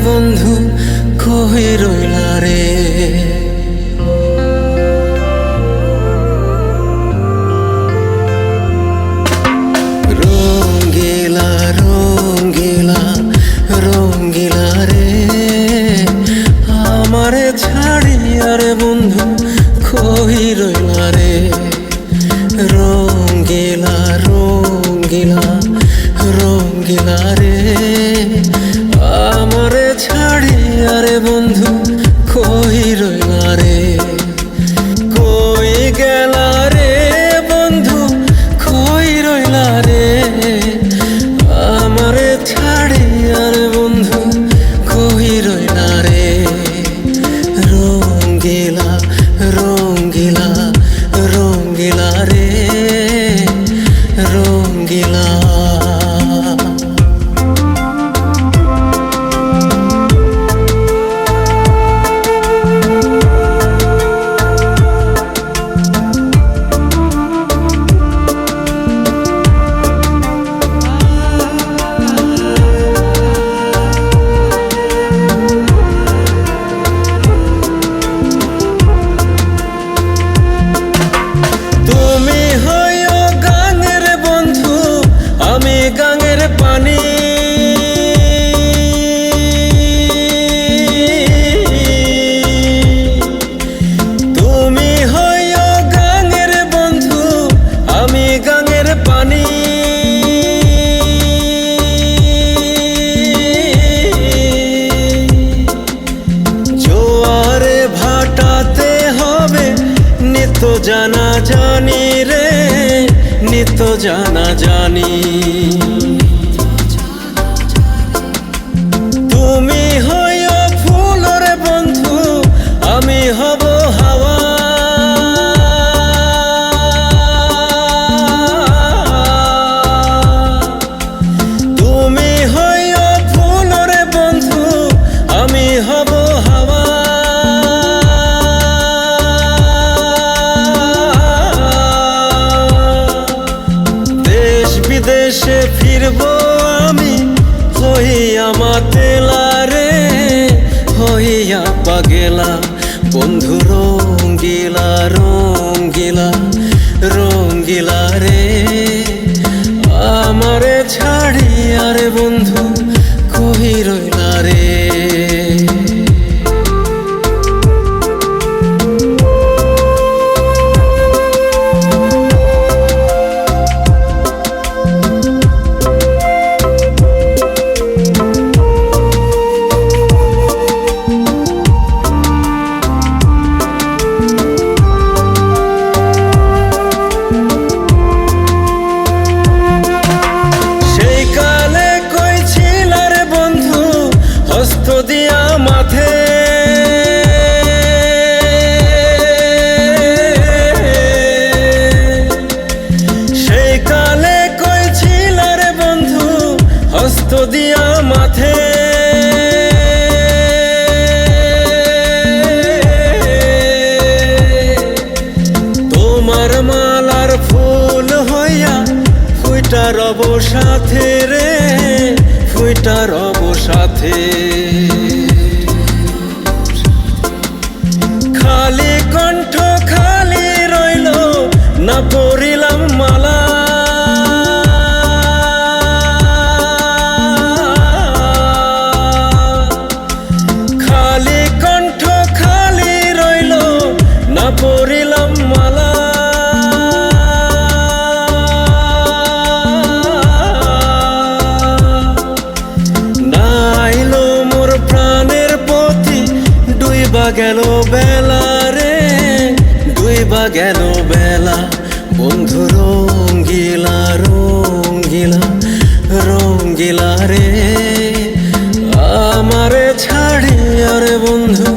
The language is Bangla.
বন্ধু কই রইলা রে। রঙ্গিলা রঙ্গিলা রঙ্গিলা রে, আমারে ছাড়িয়া রে বন্ধু কই রইলা রে। রঙ্গিলা রঙ্গিলা রঙ্গিলা রে, আমারে ছাড়িয়া রে বন্ধু কই রইলা রে। কই গেলা রে বন্ধু কই রইলা রে, আমারে ছাড়িয়া রে বন্ধু কই রইলা রে। রঙ্গিলা রঙ্গিলা রঙ্গিলা রে রঙ্গিলা। গাঙের পানি তুমি হইও গাঙের বন্ধু, আমি গাঙের পানি। জোয়ারে ভাটাতে হবে নিত্য জানা জানি রে, নিত্য জানা জানি। তুমি হইও ফুলের বন্ধু, আমি হব হাওয়া। তুমি হইও ফুলের বন্ধু, আমি হব হাওয়া। বিদেশে ফিরবো আমি হইয়া মাতেলা রে, হইয়া পাগেলা বন্ধু। রঙ্গিলা রঙ্গিলা রঙ্গিলা রে, আমারে ছাড়িয়া রে বন্ধু কই রইলা রে। দিয়া মাথে সেই কালে কই ছিল রে বন্ধু, হস্ত দিয়া মাথে। তোমার মালার ফুল হইয়া ফুইটা রব সাথে রে, ফুইটা রব সাথে। খালি কণ্ঠ খালি রইল না পরিলাম মালা। খালি কণ্ঠ খালি রইল না পরিলাম মালা। নাইলো মোর প্রাণের পথি ডুইবা গেল বেলা রে, ডুইবা গেল বেলা বন্ধু। রঙ্গিলা রঙ্গিলা রঙ্গিলা রে, আমারে ছাড়িয়া রে বন্ধু